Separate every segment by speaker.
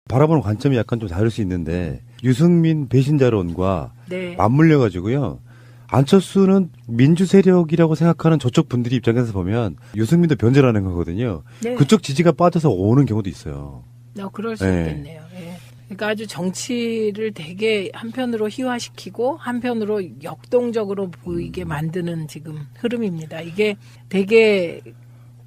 Speaker 1: 바라보는 관점이 약간 좀 다를 수 있는데 유승민 배신자론과
Speaker 2: 네.
Speaker 1: 맞물려 가지고요. 안철수는 민주 세력이라고 생각하는 저쪽 분들이 입장에서 보면 유승민도 변절하는 거거든요.
Speaker 2: 네.
Speaker 1: 그쪽 지지가 빠져서 오는 경우도 있어요.
Speaker 2: 그럴 수
Speaker 1: 네.
Speaker 2: 있겠네요. 예. 그러니까 아주 정치를 되게 한편으로 희화시키고 한편으로 역동적으로 보이게 만드는 지금 흐름입니다. 이게 되게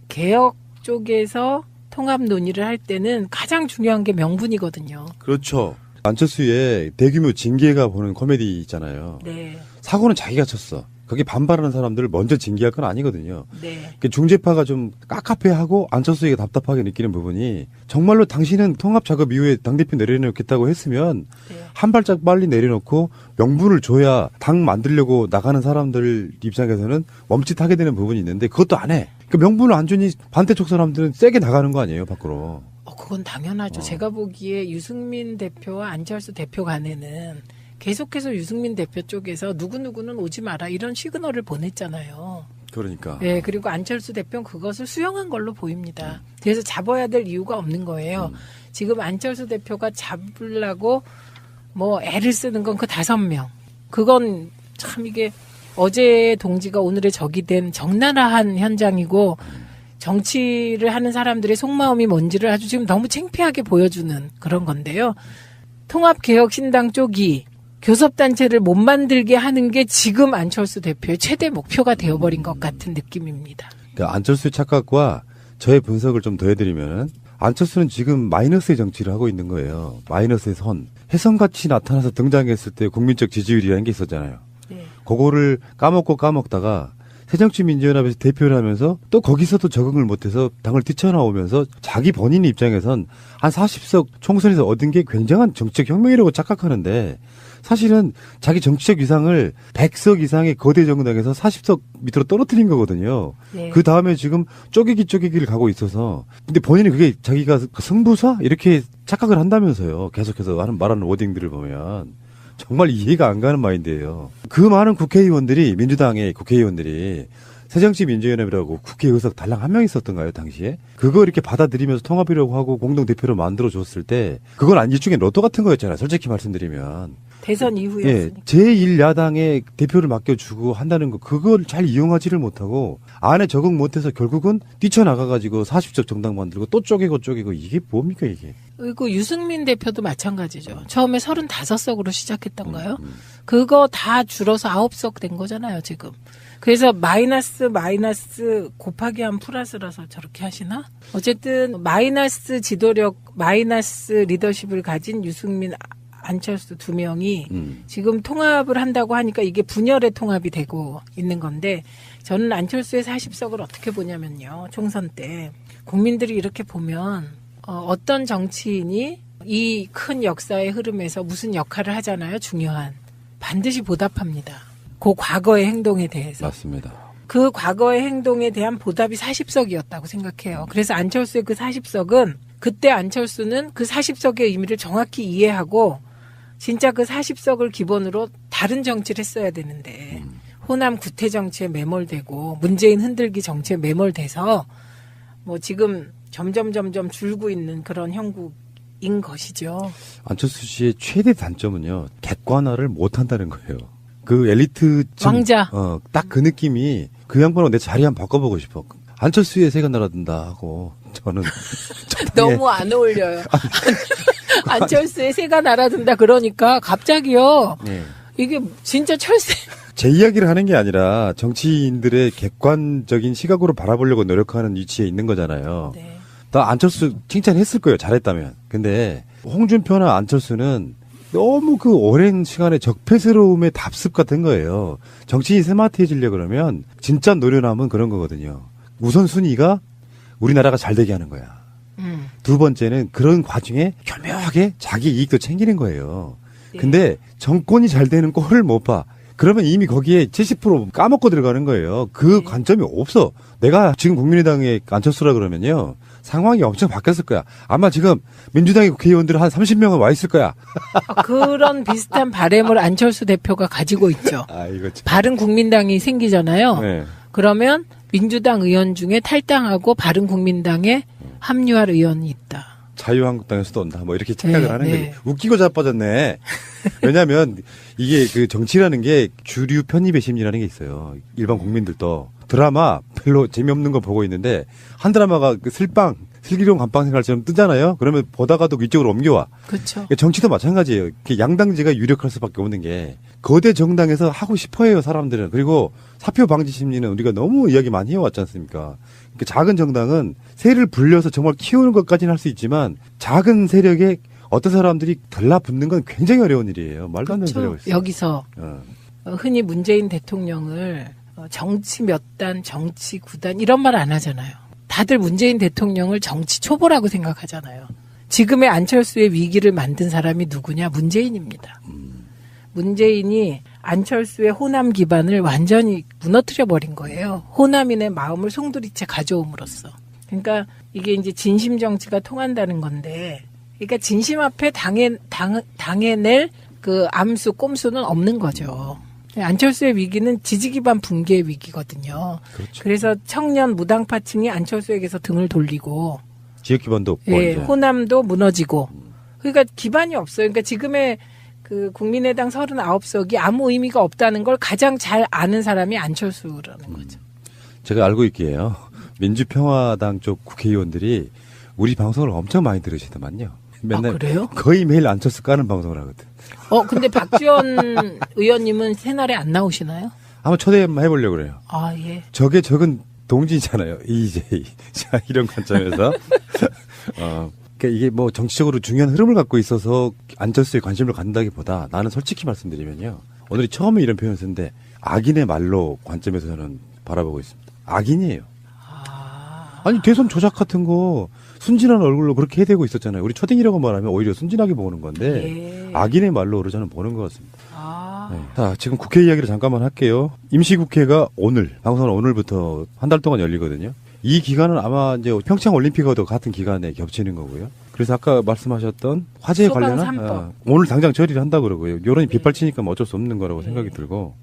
Speaker 2: 개혁 쪽에서 통합 논의를 할 때는 가장 중요한 게 명분이거든요.
Speaker 1: 그렇죠. 안철수의 대규모 징계가 보는 코미디 있잖아요.
Speaker 2: 네.
Speaker 1: 사고는 자기가 쳤어. 거기 반발하는 사람들을 먼저 징계할 건 아니거든요.
Speaker 2: 네.
Speaker 1: 중재파가 좀 깝깝해하고 안철수에게 답답하게 느끼는 부분이 정말로 당신은 통합 작업 이후에 당대표 내려놓겠다고 했으면
Speaker 2: 네.
Speaker 1: 한 발짝 빨리 내려놓고 명분을 줘야 당 만들려고 나가는 사람들 입장에서는 멈칫하게 되는 부분이 있는데 그것도 안 해. 그 명분을 안 주니 반대쪽 사람들은 세게 나가는 거 아니에요, 밖으로.
Speaker 2: 그건 당연하죠. 제가 보기에 유승민 대표와 안철수 대표 간에는 계속해서 유승민 대표 쪽에서 누구누구는 오지 마라 이런 시그널을 보냈잖아요.
Speaker 1: 그러니까.
Speaker 2: 네, 그리고 안철수 대표는 그것을 수용한 걸로 보입니다. 그래서 잡아야 될 이유가 없는 거예요. 지금 안철수 대표가 잡으려고 뭐 애를 쓰는 건 그 5명. 그건 참 이게 어제 동지가 오늘의 적이 된 적나라한 현장이고 정치를 하는 사람들의 속마음이 뭔지를 아주 지금 너무 창피하게 보여주는 그런 건데요. 통합개혁신당 쪽이 교섭단체를 못 만들게 하는 게 지금 안철수 대표의 최대 목표가 되어버린 것 같은 느낌입니다.
Speaker 1: 그러니까 안철수의 착각과 저의 분석을 좀 더해드리면 안철수는 지금 마이너스의 정치를 하고 있는 거예요. 마이너스의 선. 혜성같이 나타나서 등장했을 때 국민적 지지율이라는 게 있었잖아요.
Speaker 2: 네.
Speaker 1: 그거를 까먹다가 새정치민주연합에서 대표를 하면서 또 거기서도 적응을 못해서 당을 뛰쳐나오면서 자기 본인 입장에선 한 40석 총선에서 얻은 게 굉장한 정치적 혁명이라고 착각하는데 사실은 자기 정치적 위상을 100석 이상의 거대 정당에서 40석 밑으로 떨어뜨린 거거든요.
Speaker 2: 네.
Speaker 1: 그 다음에 지금 쪼개기를 가고 있어서 근데 본인이 그게 자기가 승부사? 이렇게 착각을 한다면서요. 계속해서 말하는 워딩들을 보면. 정말 이해가 안 가는 마인드예요. 그 많은 국회의원들이 민주당의 국회의원들이 새정치민주연합이라고 국회 의석 달랑 한 명 있었던가요 당시에? 그거 이렇게 받아들이면서 통합이라고 하고 공동대표로 만들어줬을 때 그건 일종의 로또 같은 거였잖아요. 솔직히 말씀드리면.
Speaker 2: 대선 이후였으니까.
Speaker 1: 예, 제1야당에 대표를 맡겨주고 한다는 거 그걸 잘 이용하지를 못하고 안에 적응 못해서 결국은 뛰쳐나가가지고 40석 정당 만들고 또 쪼개고 이게 뭡니까 이게.
Speaker 2: 그리고 유승민 대표도 마찬가지죠. 처음에 35석으로 시작했던가요? 그거 다 줄어서 9석 된 거잖아요 지금. 그래서 마이너스 곱하기 한 플러스라서 저렇게 하시나? 어쨌든 마이너스 지도력, 마이너스 리더십을 가진 유승민 안철수 2명이 지금 통합을 한다고 하니까 이게 분열의 통합이 되고 있는 건데 저는 안철수의 40석을 어떻게 보냐면요. 총선 때 국민들이 이렇게 보면 어떤 정치인이 이 큰 역사의 흐름에서 무슨 역할을 하잖아요. 중요한. 반드시 보답합니다. 그 과거의 행동에 대해서.
Speaker 1: 맞습니다.
Speaker 2: 그 과거의 행동에 대한 보답이 40석이었다고 생각해요. 그래서 안철수의 그 40석은 그때 안철수는 그 40석의 의미를 정확히 이해하고 진짜 그 40석을 기본으로 다른 정치를 했어야 되는데 호남 구태 정치에 매몰되고 문재인 흔들기 정치에 매몰돼서 뭐 지금 점점 줄고 있는 그런 형국인 것이죠.
Speaker 1: 안철수 씨의 최대 단점은요. 객관화를 못한다는 거예요. 그 엘리트
Speaker 2: 왕자.
Speaker 1: 딱 그 느낌이 그 양반하고 내 자리 한번 바꿔보고 싶어. 안철수의 새가 날아든다 하고 저는
Speaker 2: 너무 안 어울려요. 안철수의 새가 날아든다 그러니까 갑자기요.
Speaker 1: 네.
Speaker 2: 이게 진짜 철새.
Speaker 1: 제 이야기를 하는 게 아니라 정치인들의 객관적인 시각으로 바라보려고 노력하는 위치에 있는 거잖아요.
Speaker 2: 네.
Speaker 1: 나 안철수 칭찬했을 거예요. 잘했다면. 근데 홍준표나 안철수는 너무 그 오랜 시간의 적폐스러움의 답습 같은 거예요. 정치인이 스마트해지려고 그러면 진짜 노련함은 그런 거거든요. 우선순위가 우리나라가 잘 되게 하는 거야. 두 번째는 그런 과정에 교묘하게 자기 이익도 챙기는 거예요.
Speaker 2: 네.
Speaker 1: 근데 정권이 잘 되는 꼴을 못 봐. 그러면 이미 거기에 70% 까먹고 들어가는 거예요. 그
Speaker 2: 네.
Speaker 1: 관점이 없어. 내가 지금 국민의당의 안철수라 그러면요. 상황이 엄청 바뀌었을 거야. 아마 지금 민주당의 국회의원들 한 30명은 와 있을 거야.
Speaker 2: 그런 비슷한 바램을 안철수 대표가 가지고 있죠.
Speaker 1: 아, 이거 참.
Speaker 2: 바른국민당이 생기잖아요.
Speaker 1: 네.
Speaker 2: 그러면 민주당 의원 중에 탈당하고 바른국민당에 합류할 의원이 있다.
Speaker 1: 자유한국당에서도 온다. 뭐 이렇게 착각을
Speaker 2: 네,
Speaker 1: 하는
Speaker 2: 네.
Speaker 1: 거예요. 웃기고 자빠졌네. 왜냐하면 이게 그 정치라는 게 주류 편입의 심리라는 게 있어요. 일반 국민들도 드라마 별로 재미없는 거 보고 있는데 한 드라마가 그 슬기로운 감방 생활처럼 뜨잖아요. 그러면 보다가도 이쪽으로 옮겨와.
Speaker 2: 그렇죠.
Speaker 1: 그러니까 정치도 마찬가지예요. 이렇게 양당제가 유력할 수밖에 없는 게 거대 정당에서 하고 싶어해요 사람들은. 그리고 사표 방지 심리는 우리가 너무 이야기 많이 해왔지 않습니까? 그러니까 작은 정당은 세를 불려서 정말 키우는 것까지는 할 수 있지만 작은 세력에 어떤 사람들이 달라붙는 건 굉장히 어려운 일이에요. 말도 안 되는 소리가
Speaker 2: 그렇죠.
Speaker 1: 있어요.
Speaker 2: 여기서 흔히 문재인 대통령을 정치 몇 단, 정치 9단 이런 말 안 하잖아요. 다들 문재인 대통령을 정치 초보라고 생각하잖아요. 지금의 안철수의 위기를 만든 사람이 누구냐? 문재인입니다. 문재인이 안철수의 호남 기반을 완전히 무너뜨려 버린 거예요. 호남인의 마음을 송두리째 가져옴으로써. 그러니까 이게 이제 진심 정치가 통한다는 건데, 그러니까 진심 앞에 당해낼 그 암수, 꼼수는 없는 거죠. 안철수의 위기는 지지 기반 붕괴의 위기거든요.
Speaker 1: 그렇죠.
Speaker 2: 그래서 청년 무당파층이 안철수에게서 등을 돌리고,
Speaker 1: 지역 기반도 없고
Speaker 2: 예,
Speaker 1: 이제.
Speaker 2: 호남도 무너지고. 그러니까 기반이 없어요. 그러니까 지금의 그 국민의당 39석이 아무 의미가 없다는 걸 가장 잘 아는 사람이 안철수라는 거죠.
Speaker 1: 제가 알고 있기에요. 민주평화당 쪽 국회의원들이 우리 방송을 엄청 많이 들으시더만요. 맨날
Speaker 2: 그래요?
Speaker 1: 거의 매일 안철수 까는 방송을 하거든.
Speaker 2: 근데 박지원 의원님은 새날에 안 나오시나요?
Speaker 1: 한번 초대 한번 해보려고 그래요.
Speaker 2: 아, 예.
Speaker 1: 적은 동지잖아요. EJ. 자, 이런 관점에서. 그러니까 이게 뭐 정치적으로 중요한 흐름을 갖고 있어서 안철수에 관심을 갖는다기보다 나는 솔직히 말씀드리면요. 오늘이 처음에 이런 표현을 쓰는데 악인의 말로 관점에서 저는 바라보고 있습니다. 악인이에요. 아니 대선 조작 같은 거 순진한 얼굴로 그렇게 해대고 있었잖아요. 우리 초딩이라고 말하면 오히려 순진하게 보는 건데
Speaker 2: 예.
Speaker 1: 악인의 말로로 저는 보는 것 같습니다.
Speaker 2: 아,
Speaker 1: 네. 자, 지금 국회 이야기를 잠깐만 할게요. 임시국회가 오늘, 방송은 오늘부터 한 달 동안 열리거든요. 이 기간은 아마 이제 평창 올림픽과도 같은 기간에 겹치는 거고요. 그래서 아까 말씀하셨던 화재에
Speaker 2: 소방
Speaker 1: 관련한
Speaker 2: 3법.
Speaker 1: 오늘 당장 처리를 한다 그러고요. 여론이 빗발치니까 뭐 어쩔 수 없는 거라고 생각이 들고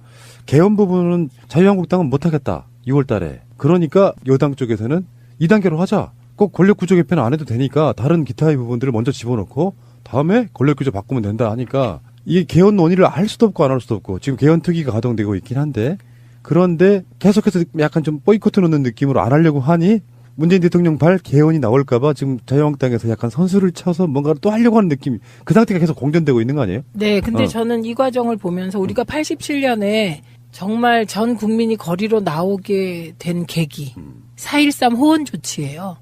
Speaker 1: 개헌 부분은 자유한국당은 못하겠다. 6월 달에. 그러니까 여당 쪽에서는 2단계로 하자. 꼭 권력구조 개편은 안 해도 되니까 다른 기타의 부분들을 먼저 집어넣고 다음에 권력구조 바꾸면 된다 하니까 이게 개헌 논의를 할 수도 없고 안 할 수도 없고 지금 개헌 특위가 가동되고 있긴 한데 그런데 계속해서 약간 좀 보이콧 놓는 느낌으로 안 하려고 하니 문재인 대통령 발 개헌이 나올까봐 지금 자유한국당에서 약간 선수를 쳐서 뭔가를 또 하려고 하는 느낌 그 상태가 계속 공전되고 있는 거 아니에요?
Speaker 2: 네. 근데 저는 이 과정을 보면서 우리가 87년에 정말 전 국민이 거리로 나오게 된 계기 4.13 호원 조치예요.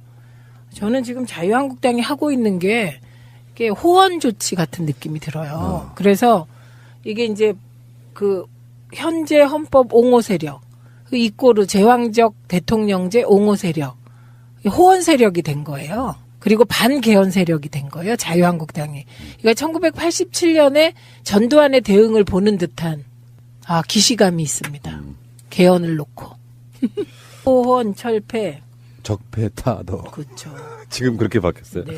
Speaker 2: 저는 지금 자유한국당이 하고 있는 게 이게 호원 조치 같은 느낌이 들어요. 그래서 이게 이제 그 현재 헌법 옹호 세력, 그 이꼬르 제왕적 대통령제 옹호 세력, 호원 세력이 된 거예요. 그리고 반개헌 세력이 된 거예요. 자유한국당이. 그러니까 1987년에 전두환의 대응을 보는 듯한 기시감이 있습니다. 개헌을 놓고. 호원 철폐.
Speaker 1: 적폐타도.
Speaker 2: 그렇죠.
Speaker 1: 지금 그렇게 바뀌었어요.
Speaker 2: 네.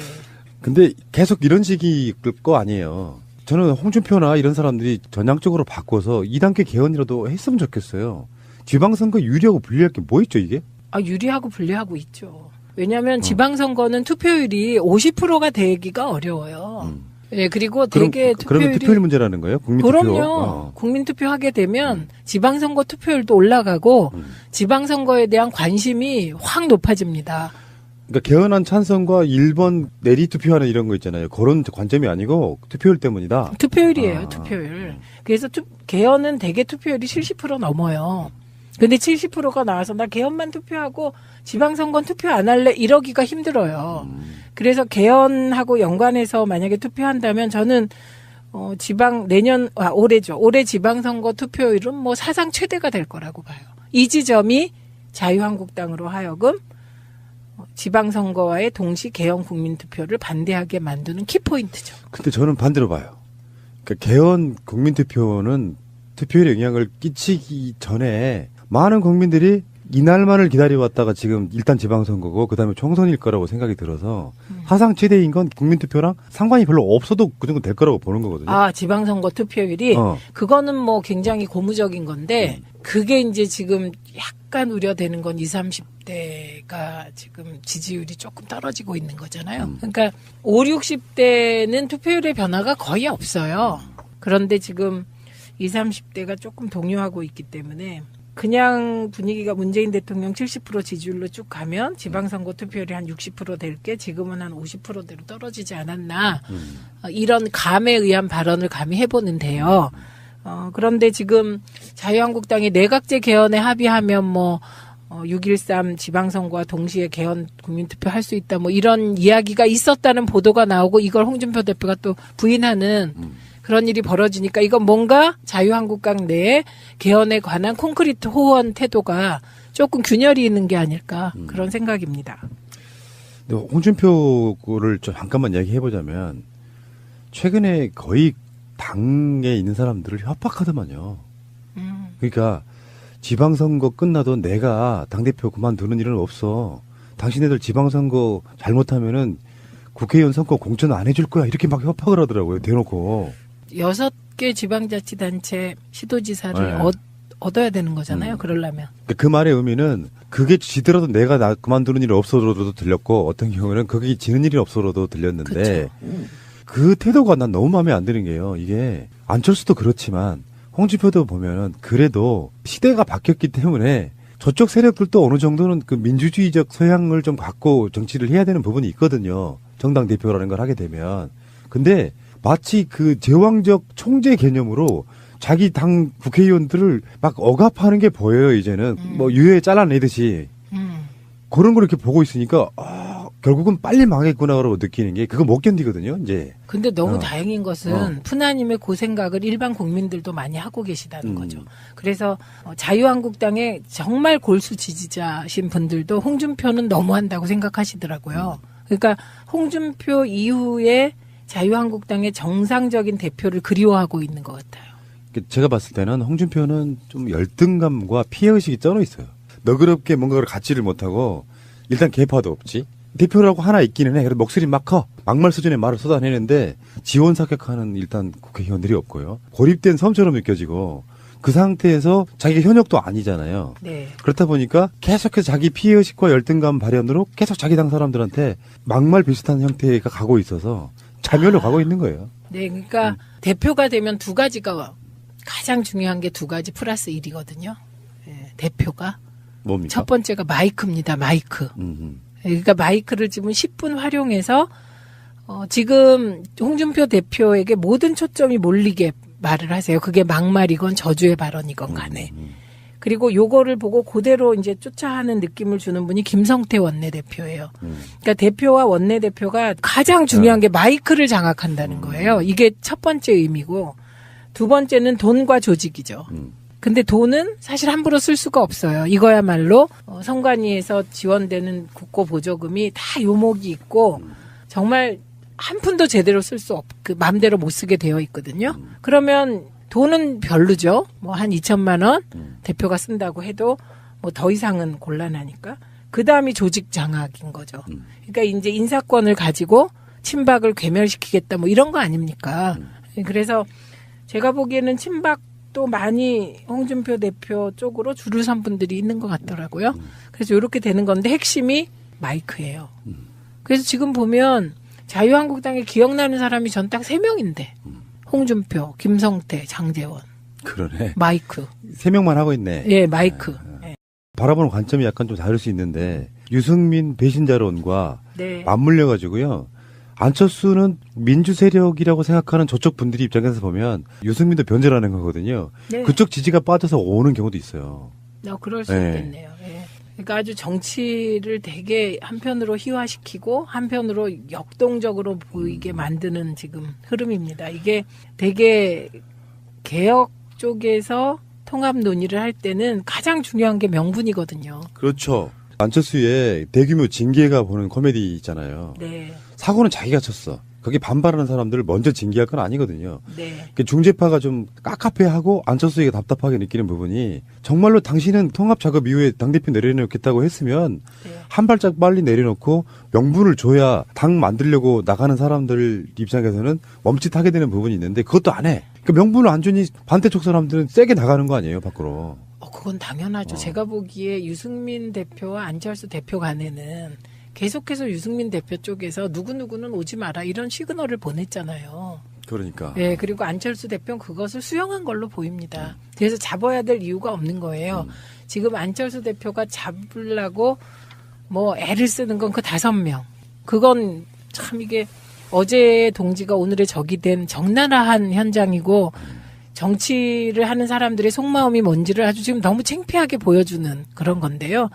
Speaker 1: 근데 계속 이런 식이 거 아니에요. 저는 홍준표나 이런 사람들이 전향적으로 바꿔서 2단계 개헌이라도 했으면 좋겠어요. 지방선거 유리하고 불리할 게 뭐 있죠, 이게?
Speaker 2: 유리하고 불리하고 있죠. 왜냐하면 지방선거는 투표율이 50%가 되기가 어려워요. 예, 그리고 되게
Speaker 1: 그러면 투표율 문제라는 거예요? 국민투표.
Speaker 2: 그럼요. 국민투표 하게 되면 지방선거 투표율도 올라가고 지방선거에 대한 관심이 확 높아집니다.
Speaker 1: 그러니까 개헌안 찬성과 1번 내리 투표하는 이런 거 있잖아요. 그런 관점이 아니고 투표율 때문이다.
Speaker 2: 투표율이에요, 투표율. 그래서 개헌은 대개 투표율이 70% 넘어요. 근데 70%가 나와서 나 개헌만 투표하고 지방선거는 투표 안 할래 이러기가 힘들어요. 그래서 개헌하고 연관해서 만약에 투표한다면 저는 올해죠. 올해 지방선거 투표율은 뭐 사상 최대가 될 거라고 봐요. 이 지점이 자유한국당으로 하여금 지방선거와의 동시 개헌 국민투표를 반대하게 만드는 키포인트죠.
Speaker 1: 근데 저는 반대로 봐요. 그러니까 개헌 국민투표는 투표율에 영향을 끼치기 전에 많은 국민들이 이날만을 기다려왔다가 지금 일단 지방선거고 그다음에 총선일 거라고 생각이 들어서 사상 최대인 건 국민투표랑 상관이 별로 없어도 그 정도 될 거라고 보는 거거든요.
Speaker 2: 아, 지방선거 투표율이 그거는 뭐 굉장히 고무적인 건데 그게 이제 지금 약간 우려되는 건 20, 30대가 지금 지지율이 조금 떨어지고 있는 거잖아요. 그러니까 5, 60대는 투표율의 변화가 거의 없어요. 그런데 지금 20, 30대가 조금 동요하고 있기 때문에 그냥 분위기가 문재인 대통령 70% 지지율로 쭉 가면 지방선거 투표율이 한 60% 될 게 지금은 한 50%대로 떨어지지 않았나. 이런 감에 의한 발언을 감히 해보는데요. 그런데 지금 자유한국당이 내각제 개헌에 합의하면 6.13 지방선거와 동시에 개헌 국민투표 할 수 있다 이런 이야기가 있었다는 보도가 나오고 이걸 홍준표 대표가 또 부인하는 그런 일이 벌어지니까 이건 뭔가 자유한국당 내에 개헌에 관한 콘크리트 호언 태도가 조금 균열이 있는 게 아닐까 그런 생각입니다.
Speaker 1: 근데 홍준표를 좀 잠깐만 얘기해보자면 최근에 거의 당에 있는 사람들을 협박하더만요. 그러니까 지방선거 끝나도 내가 당대표 그만두는 일은 없어. 당신네들 지방선거 잘못하면은 국회의원 선거 공천 안 해줄 거야. 이렇게 막 협박을 하더라고요. 대놓고.
Speaker 2: 6개 지방자치단체 시도지사를
Speaker 1: 네.
Speaker 2: 얻어야 되는 거잖아요. 그러려면.
Speaker 1: 그 말의 의미는 그게 지더라도 내가 그만두는 일이 없어도 들렸고 어떤 경우는 그게 지는 일이 없어도 들렸는데 그 태도가 난 너무 마음에 안 드는 게요. 이게 안철수도 그렇지만 홍준표도 보면은 그래도 시대가 바뀌었기 때문에 저쪽 세력들도 어느 정도는 그 민주주의적 소양을 좀 갖고 정치를 해야 되는 부분이 있거든요. 정당 대표라는 걸 하게 되면. 근데 마치 그 제왕적 총재 개념으로 자기 당 국회의원들을 막 억압하는 게 보여요, 이제는. 유해 잘라내듯이. 그런 걸 이렇게 보고 있으니까, 결국은 빨리 망했구나라고 느끼는 게 그거 못 견디거든요, 이제.
Speaker 2: 근데 너무 다행인 것은 푸나님의 그 생각을 일반 국민들도 많이 하고 계시다는 거죠. 그래서 자유한국당의 정말 골수 지지자신 분들도 홍준표는 너무한다고 생각하시더라고요. 그러니까 홍준표 이후에 자유한국당의 정상적인 대표를 그리워하고 있는 것 같아요.
Speaker 1: 제가 봤을 때는 홍준표는 좀 열등감과 피해의식이 쩔어 있어요. 너그럽게 뭔가를 갖지를 못하고 일단 개파도 없지. 대표라고 하나 있기는 해. 그래도 목소리 막 커. 막말 수준의 말을 쏟아내는데 지원 사격하는 일단 국회의원들이 없고요. 고립된 섬처럼 느껴지고 그 상태에서 자기가 현역도 아니잖아요.
Speaker 2: 네.
Speaker 1: 그렇다 보니까 계속해서 자기 피해의식과 열등감 발현으로 계속 자기 당 사람들한테 막말 비슷한 형태가 가고 있어서 자멸로 가고 있는 거예요.
Speaker 2: 네, 그러니까 대표가 되면 두 가지가 가장 중요한 게 두 가지 플러스 1이거든요. 네, 대표가.
Speaker 1: 뭡니까?
Speaker 2: 첫 번째가 마이크입니다. 마이크. 그러니까 마이크를 지금 10분 활용해서 지금 홍준표 대표에게 모든 초점이 몰리게 말을 하세요. 그게 막말이건 저주의 발언이건 간에. 그리고 요거를 보고 그대로 이제 쫓아하는 느낌을 주는 분이 김성태 원내대표예요. 그러니까 대표와 원내대표가 가장 중요한 게 마이크를 장악한다는 거예요. 이게 첫 번째 의미고 두 번째는 돈과 조직이죠. 근데 돈은 사실 함부로 쓸 수가 없어요. 이거야말로 선관위에서 지원되는 국고 보조금이 다 요목이 있고 정말 한 푼도 제대로 쓸 수 그 마음대로 못 쓰게 되어 있거든요. 그러면 돈은 별로죠. 한 2천만 원 대표가 쓴다고 해도 더 이상은 곤란하니까. 그 다음이 조직 장악인 거죠. 그러니까 이제 인사권을 가지고 친박을 괴멸시키겠다 이런 거 아닙니까? 그래서 제가 보기에는 친박도 많이 홍준표 대표 쪽으로 줄을 선 분들이 있는 것 같더라고요. 그래서 이렇게 되는 건데 핵심이 마이크예요. 그래서 지금 보면 자유한국당에 기억나는 사람이 전 딱 3명인데 홍준표, 김성태, 장제원.
Speaker 1: 그러네.
Speaker 2: 마이크.
Speaker 1: 3명만 하고 있네.
Speaker 2: 예, 마이크. 네.
Speaker 1: 바라보는 관점이 약간 좀 다를 수 있는데 유승민 배신자론과
Speaker 2: 네.
Speaker 1: 맞물려 가지고요. 안철수는 민주 세력이라고 생각하는 저쪽 분들이 입장에서 보면 유승민도 변절하는 거거든요.
Speaker 2: 네.
Speaker 1: 그쪽 지지가 빠져서 오는 경우도 있어요.
Speaker 2: 그럴 수
Speaker 1: 네.
Speaker 2: 있겠네요. 예. 그러니까 아주 정치를 되게 한편으로 희화시키고 한편으로 역동적으로 보이게 만드는 지금 흐름입니다. 이게 되게 개혁 쪽에서 통합 논의를 할 때는 가장 중요한 게 명분이거든요.
Speaker 1: 그렇죠. 안철수의 대규모 징계가 보는 코미디 있잖아요.
Speaker 2: 네.
Speaker 1: 사고는 자기가 쳤어. 거기 반발하는 사람들을 먼저 징계할 건 아니거든요.
Speaker 2: 네.
Speaker 1: 중재파가 좀 깝깝해하고 안철수에게 답답하게 느끼는 부분이 정말로 당신은 통합 작업 이후에 당대표 내려놓겠다고 했으면
Speaker 2: 네.
Speaker 1: 한 발짝 빨리 내려놓고 명분을 줘야 당 만들려고 나가는 사람들 입장에서는 멈칫하게 되는 부분이 있는데 그것도 안 해. 그 명분을 안 주니 반대쪽 사람들은 세게 나가는 거 아니에요, 밖으로.
Speaker 2: 그건 당연하죠. 제가 보기에 유승민 대표와 안철수 대표 간에는 계속해서 유승민 대표 쪽에서 누구누구는 오지 마라 이런 시그널을 보냈잖아요.
Speaker 1: 그러니까.
Speaker 2: 네, 그리고 안철수 대표는 그것을 수용한 걸로 보입니다. 그래서 잡아야 될 이유가 없는 거예요. 지금 안철수 대표가 잡으려고 뭐 애를 쓰는 건 그 5명. 그건 참 이게 어제 동지가 오늘의 적이 된 적나라한 현장이고 정치를 하는 사람들의 속마음이 뭔지를 아주 지금 너무 창피하게 보여주는 그런 건데요.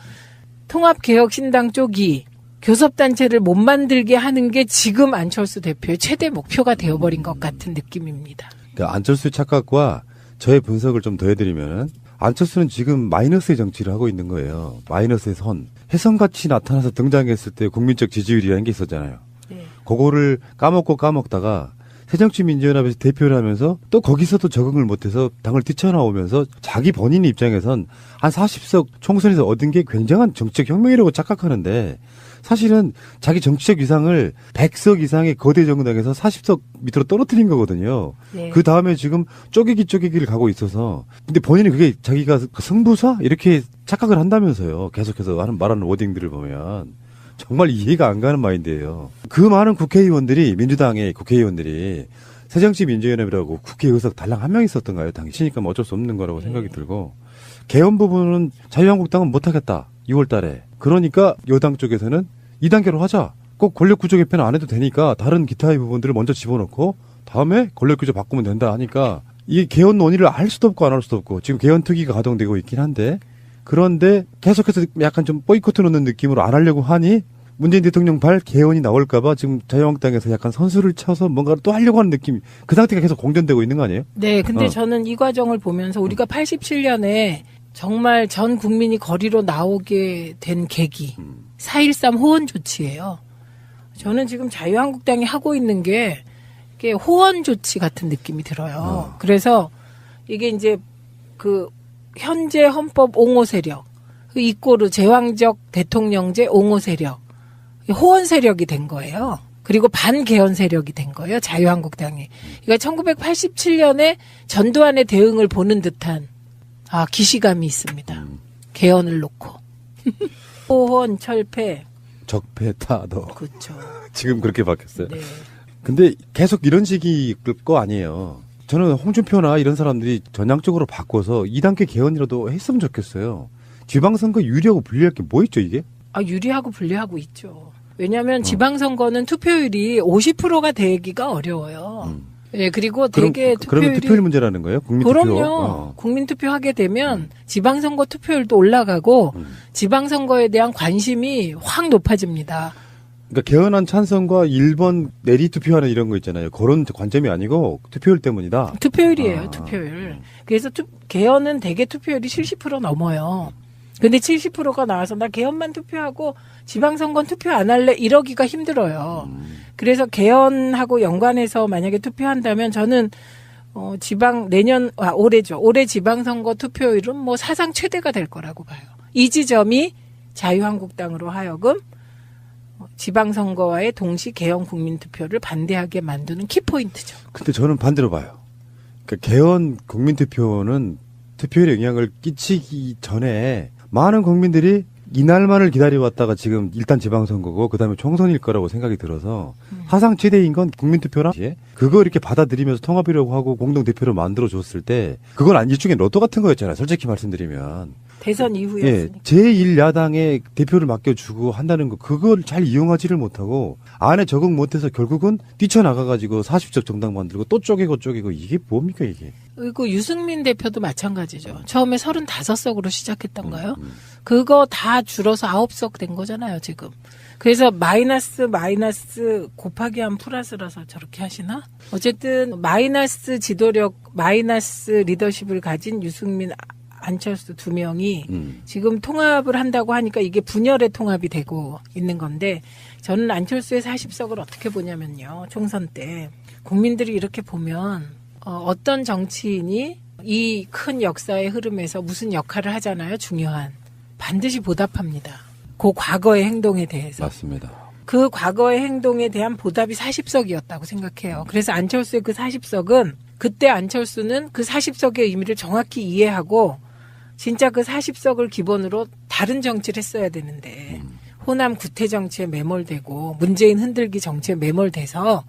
Speaker 2: 통합개혁신당 쪽이 교섭단체를 못 만들게 하는 게 지금 안철수 대표의 최대 목표가 되어버린 것 같은 느낌입니다.
Speaker 1: 그러니까 안철수의 착각과 저의 분석을 좀 더해드리면은 안철수는 지금 마이너스의 정치를 하고 있는 거예요. 마이너스의 선. 혜성같이 나타나서 등장했을 때 국민적 지지율이라는 게 있었잖아요.
Speaker 2: 네.
Speaker 1: 그거를 까먹고 까먹다가 새정치민주연합에서 대표를 하면서 또 거기서도 적응을 못해서 당을 뛰쳐나오면서 자기 본인 입장에선 한 40석 총선에서 얻은 게 굉장한 정치적 혁명이라고 착각하는데 사실은 자기 정치적 위상을 100석 이상의 거대 정당에서 40석 밑으로 떨어뜨린 거거든요.
Speaker 2: 네.
Speaker 1: 그 다음에 지금 쪼개기를 가고 있어서 근데 본인이 그게 자기가 승부사? 이렇게 착각을 한다면서요. 계속해서 말하는 워딩들을 보면. 정말 이해가 안 가는 마인드예요. 그 많은 국회의원들이 민주당의 국회의원들이 새정치민주연합이라고 국회 의석 달랑 한 명 있었던가요? 당시니까 뭐 어쩔 수 없는 거라고 생각이 들고 개헌 부분은 자유한국당은 못하겠다. 6월 달에. 그러니까 여당 쪽에서는 2단계로 하자. 꼭 권력구조 개편은 안 해도 되니까 다른 기타의 부분들을 먼저 집어넣고 다음에 권력구조 바꾸면 된다 하니까 이게 개헌 논의를 할 수도 없고 안 할 수도 없고 지금 개헌 특위가 가동되고 있긴 한데 그런데 계속해서 약간 좀 보이콧 넣는 느낌으로 안 하려고 하니 문재인 대통령 발 개헌이 나올까봐 지금 자유한국당에서 약간 선수를 쳐서 뭔가 또 하려고 하는 느낌 그 상태가 계속 공전되고 있는 거 아니에요?
Speaker 2: 네, 근데 저는 이 과정을 보면서 우리가 87년에 정말 전 국민이 거리로 나오게 된 계기 4.13 호원 조치예요. 저는 지금 자유한국당이 하고 있는 게 이게 호원 조치 같은 느낌이 들어요. 그래서 이게 이제 그 현재 헌법 옹호 세력, 이꼬르 제왕적 대통령제 옹호 세력, 호원 세력이 된 거예요. 그리고 반개헌 세력이 된 거예요. 자유한국당이. 그러니까 1987년에 전두환의 대응을 보는 듯한 기시감이 있습니다. 개헌을 놓고. 호원, 철폐.
Speaker 1: 적폐, 타도.
Speaker 2: 그렇죠.
Speaker 1: 지금 그렇게 바뀌었어요.
Speaker 2: 네.
Speaker 1: 근데 계속 이런 식이 거 아니에요. 저는 홍준표나 이런 사람들이 전향적으로 바꿔서 2단계 개헌이라도 했으면 좋겠어요. 지방선거 유리하고 불리할 게 뭐 있죠, 이게?
Speaker 2: 유리하고 불리하고 있죠. 왜냐하면 지방선거는 투표율이 50%가 되기가 어려워요. 예, 그리고 되게
Speaker 1: 그러면 투표율 문제라는 거예요? 국민투표?
Speaker 2: 그럼요. 국민투표 하게 되면 지방선거 투표율도 올라가고 지방선거에 대한 관심이 확 높아집니다.
Speaker 1: 그러니까 개헌안 찬성과 1번 내리 투표하는 이런 거 있잖아요. 그런 관점이 아니고 투표율 때문이다.
Speaker 2: 투표율이에요, 투표율. 그래서 개헌은 대개 투표율이 70% 넘어요. 근데 70%가 나와서 나 개헌만 투표하고 지방선거는 투표 안 할래 이러기가 힘들어요. 그래서 개헌하고 연관해서 만약에 투표한다면 저는 올해죠. 올해 지방선거 투표율은 뭐 사상 최대가 될 거라고 봐요. 이 지점이 자유한국당으로 하여금 지방선거와의 동시 개헌 국민투표를 반대하게 만드는 키포인트죠.
Speaker 1: 근데 저는 반대로 봐요. 그러니까 개헌 국민투표는 투표율에 영향을 끼치기 전에 많은 국민들이 이날만을 기다려왔다가 지금 일단 지방선거고 그다음에 총선일 거라고 생각이 들어서 사상 최대인 건 국민투표라 그거 이렇게 받아들이면서 통합이라고 하고 공동대표를 만들어줬을 때 그건 일종의 로또 같은 거였잖아요. 솔직히 말씀드리면.
Speaker 2: 대선 이후였으니까.
Speaker 1: 제1야당에 대표를 맡겨주고 한다는 거 그걸 잘 이용하지를 못하고 안에 적응 못해서 결국은 뛰쳐나가가지고 40석 정당 만들고 또 쪼개고 이게 뭡니까 이게.
Speaker 2: 그리고 유승민 대표도 마찬가지죠. 처음에 35석으로 시작했던가요? 그거 다 줄어서 9석 된 거잖아요, 지금. 그래서 마이너스 곱하기 한 플러스라서 저렇게 하시나? 어쨌든 마이너스 지도력, 마이너스 리더십을 가진 유승민, 안철수 두 명이 지금 통합을 한다고 하니까 이게 분열의 통합이 되고 있는 건데 저는 안철수의 40석을 어떻게 보냐면요. 총선 때 국민들이 이렇게 보면 어떤 정치인이 이 큰 역사의 흐름에서 무슨 역할을 하잖아요. 중요한. 반드시 보답합니다. 그 과거의 행동에 대해서.
Speaker 1: 맞습니다.
Speaker 2: 그 과거의 행동에 대한 보답이 40석이었다고 생각해요. 그래서 안철수의 그 40석은 그때 안철수는 그 40석의 의미를 정확히 이해하고 진짜 그 40석을 기본으로 다른 정치를 했어야 되는데 호남 구태 정치에 매몰되고 문재인 흔들기 정치에 매몰돼서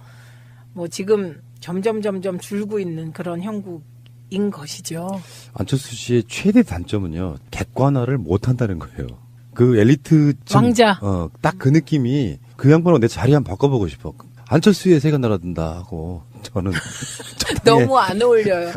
Speaker 2: 뭐 지금 점점 줄고 있는 그런 형국인 것이죠.
Speaker 1: 안철수 씨의 최대 단점은요. 객관화를 못한다는 거예요. 그 엘리트
Speaker 2: 왕자.
Speaker 1: 딱 그 느낌이 그 양반하고 내 자리 한번 바꿔보고 싶어. 안철수의 새가 날아든다 하고 저는
Speaker 2: 너무 안 어울려요.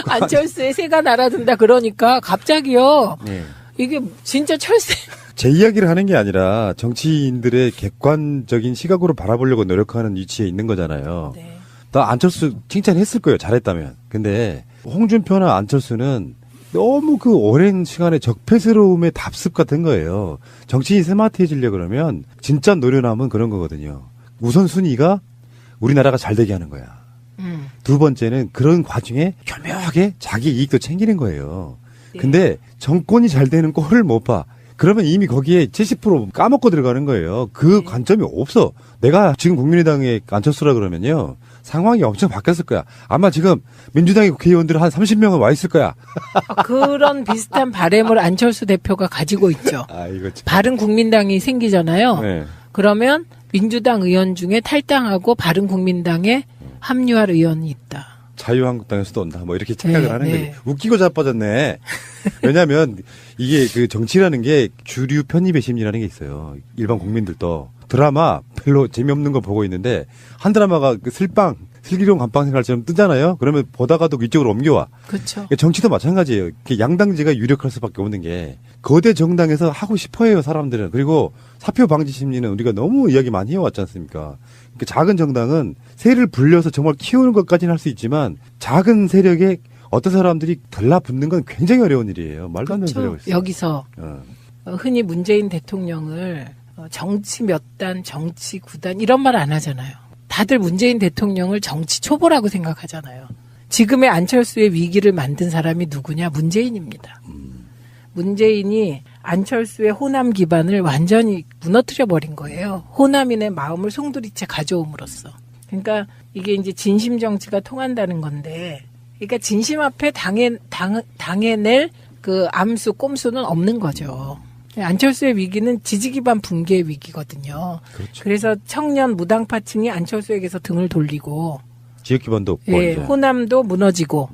Speaker 2: 안철수의 새가 날아든다 그러니까 갑자기요.
Speaker 1: 네.
Speaker 2: 이게 진짜 철새.
Speaker 1: 제 이야기를 하는 게 아니라 정치인들의 객관적인 시각으로 바라보려고 노력하는 위치에 있는 거잖아요.
Speaker 2: 네.
Speaker 1: 나 안철수 칭찬했을 거예요. 잘했다면. 근데 홍준표나 안철수는 너무 그 오랜 시간의 적폐스러움의 답습 같은 거예요. 정치인이 스마트해지려고 그러면 진짜 노련함은 그런 거거든요. 우선순위가 우리나라가 잘 되게 하는 거야. 두 번째는 그런 과정에 교묘하게 자기 이익도 챙기는 거예요. 근데 정권이 잘 되는 꼴을 못 봐. 그러면 이미 거기에 70% 까먹고 들어가는 거예요. 그 관점이 없어. 내가 지금 국민의당의 안철수라 그러면요. 상황이 엄청 바뀌었을 거야. 아마 지금 민주당의 국회의원들 한 30명은 와 있을 거야.
Speaker 2: 그런 비슷한 바램을 안철수 대표가 가지고 있죠.
Speaker 1: 이거 참.
Speaker 2: 바른국민당이 생기잖아요.
Speaker 1: 네.
Speaker 2: 그러면 민주당 의원 중에 탈당하고 바른국민당에 합류할 의원이 있다.
Speaker 1: 자유한국당에서도 온다. 뭐 이렇게 착각을
Speaker 2: 네,
Speaker 1: 하는
Speaker 2: 네.
Speaker 1: 거지. 웃기고 자빠졌네. 왜냐하면 이게 그 정치라는 게 주류 편입의 심리라는 게 있어요. 일반 국민들도 드라마 별로 재미없는 거 보고 있는데 한 드라마가 그 슬기로운 감방 생활처럼 뜨잖아요. 그러면 보다가도 이쪽으로 옮겨와.
Speaker 2: 그렇죠.
Speaker 1: 정치도 마찬가지예요. 양당제가 유력할 수밖에 없는 게 거대 정당에서 하고 싶어해요 사람들은. 그리고 사표 방지 심리는 우리가 너무 이야기 많이 해왔지 않습니까? 그러니까 작은 정당은 세를 불려서 정말 키우는 것까지는 할 수 있지만 작은 세력에 어떤 사람들이 달라붙는 건 굉장히 어려운 일이에요. 말도 안 되는 소리하고 있어요.
Speaker 2: 여기서 흔히 문재인 대통령을 정치 몇 단, 정치 구단 이런 말 안 하잖아요. 다들 문재인 대통령을 정치 초보라고 생각하잖아요. 지금의 안철수의 위기를 만든 사람이 누구냐? 문재인입니다. 문재인이 안철수의 호남 기반을 완전히 무너뜨려 버린 거예요. 호남인의 마음을 송두리째 가져옴으로써. 그러니까 이게 이제 진심 정치가 통한다는 건데, 그러니까 진심 앞에 당해낼 그 암수, 꼼수는 없는 거죠. 안철수의 위기는 지지 기반 붕괴의 위기거든요.
Speaker 1: 그렇죠.
Speaker 2: 그래서 청년 무당파층이 안철수에게서 등을 돌리고,
Speaker 1: 지역 기반도 없고
Speaker 2: 예,
Speaker 1: 이제.
Speaker 2: 호남도 무너지고.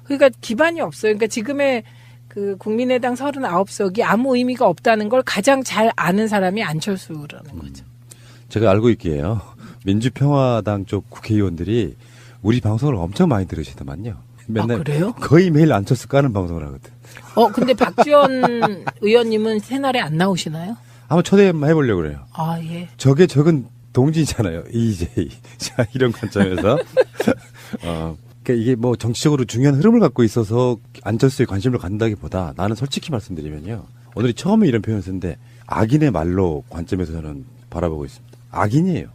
Speaker 2: 그러니까 기반이 없어요. 그러니까 지금의 그 국민의당 39석이 아무 의미가 없다는 걸 가장 잘 아는 사람이 안철수라는 거죠.
Speaker 1: 제가 알고 있기에요. 민주평화당 쪽 국회의원들이 우리 방송을 엄청 많이 들으시더만요. 맨날
Speaker 2: 그래요?
Speaker 1: 거의 매일 안철수 까는 방송을 하거든.
Speaker 2: 근데 박지원 의원님은 새날에 안 나오시나요?
Speaker 1: 한번 초대 한번 해보려고 그래요.
Speaker 2: 아, 예.
Speaker 1: 적은 동지잖아요. EJ. 자, 이런 관점에서. 그러니까 이게 뭐 정치적으로 중요한 흐름을 갖고 있어서 안철수에 관심을 갖는다기보다 나는 솔직히 말씀드리면요. 오늘이 처음에 이런 표현을 쓰는데 악인의 말로 관점에서 저는 바라보고 있습니다. 악인이에요.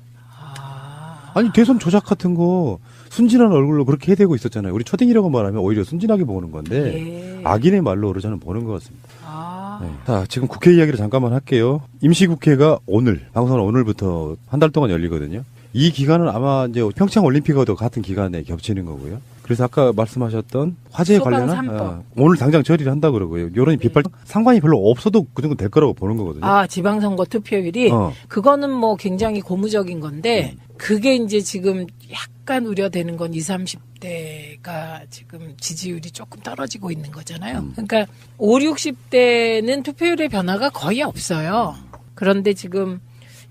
Speaker 1: 아니 대선 조작 같은 거 순진한 얼굴로 그렇게 해대고 있었잖아요. 우리 초딩이라고 말하면 오히려 순진하게 보는 건데 악인의 말로 저는 보는 것 같습니다. 네. 자, 지금 국회 이야기를 잠깐만 할게요. 임시국회가 오늘, 방송은 오늘부터 한 달 동안 열리거든요. 이 기간은 아마 이제 평창 올림픽과도 같은 기간에 겹치는 거고요. 그래서 아까 말씀하셨던 화재에 관련한 오늘 당장 처리를 한다고 그러고요. 여론이 비팔 상관이 별로 없어도 그 정도 될 거라고 보는 거거든요.
Speaker 2: 아, 지방선거 투표율이 그거는 뭐 굉장히 고무적인 건데 그게 이제 지금 약간 우려되는 건 20, 30대가 지금 지지율이 조금 떨어지고 있는 거잖아요. 그러니까 5, 60대는 투표율의 변화가 거의 없어요. 그런데 지금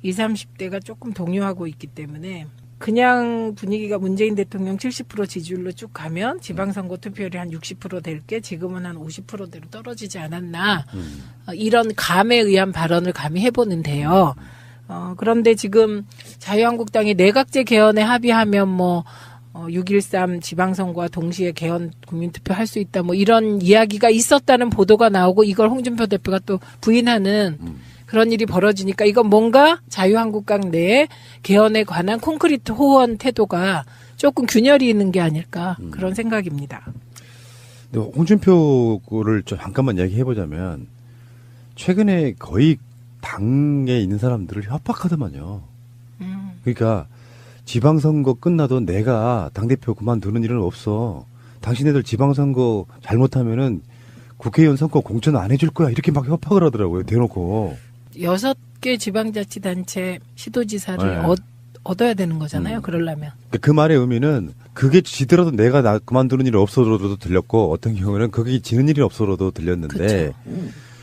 Speaker 2: 20, 30대가 조금 동요하고 있기 때문에 그냥 분위기가 문재인 대통령 70% 지지율로 쭉 가면 지방선거 투표율이 한 60% 될 게 지금은 한 50%대로 떨어지지 않았나. 이런 감에 의한 발언을 감히 해보는데요. 그런데 지금 자유한국당이 내각제 개헌에 합의하면 6.13 지방선거와 동시에 개헌 국민투표 할 수 있다. 뭐 이런 이야기가 있었다는 보도가 나오고 이걸 홍준표 대표가 또 부인하는 그런 일이 벌어지니까 이건 뭔가 자유한국당 내에 개헌에 관한 콘크리트 호언 태도가 조금 균열이 있는 게 아닐까 그런 생각입니다.
Speaker 1: 근데 홍준표를 좀 잠깐만 이야기해보자면 최근에 거의 당에 있는 사람들을 협박하더만요. 그러니까 지방선거 끝나도 내가 당대표 그만두는 일은 없어. 당신네들 지방선거 잘못하면은 국회의원 선거 공천 안 해줄 거야. 이렇게 막 협박을 하더라고요. 대놓고.
Speaker 2: 6개 지방자치단체 시도지사를
Speaker 1: 네.
Speaker 2: 얻어야 되는 거잖아요. 그러려면.
Speaker 1: 그 말의 의미는 그게 지더라도 내가 그만두는 일이 없어도 들렸고 어떤 경우는 그게 지는 일이 없어도 들렸는데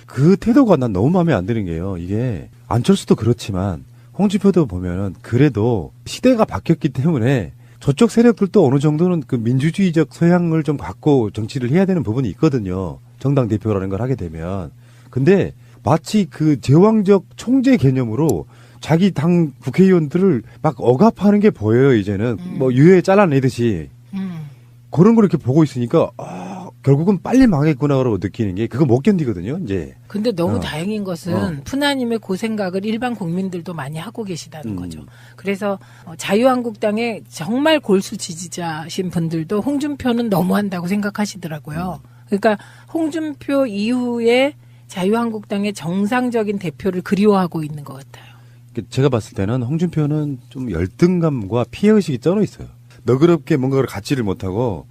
Speaker 1: 그 태도가 난 너무 마음에 안 드는 게요. 이게 안철수도 그렇지만 홍준표도 보면은 그래도 시대가 바뀌었기 때문에 저쪽 세력들도 어느 정도는 그 민주주의적 소양을 좀 갖고 정치를 해야 되는 부분이 있거든요. 정당 대표라는 걸 하게 되면. 근데 마치 그 제왕적 총재 개념으로 자기 당 국회의원들을 막 억압하는 게 보여요, 이제는. 뭐 유해 잘라내듯이. 그런 걸 이렇게 보고 있으니까, 결국은 빨리 망했구나라고 느끼는 게 그거 못 견디거든요, 이제.
Speaker 2: 근데 너무 다행인 것은 푸나님의 그 생각을 일반 국민들도 많이 하고 계시다는 거죠. 그래서 자유한국당의 정말 골수 지지자신 분들도 홍준표는 너무한다고 생각하시더라고요. 그러니까 홍준표 이후에 자유한국당의 정상적인 대표를 그리워하고 있는 것 같아요.
Speaker 1: 제가 봤을 때는 홍준표는 좀 열등감과 피해의식이 쩔어 있어요. 너그럽게 뭔가를 갖지를 못하고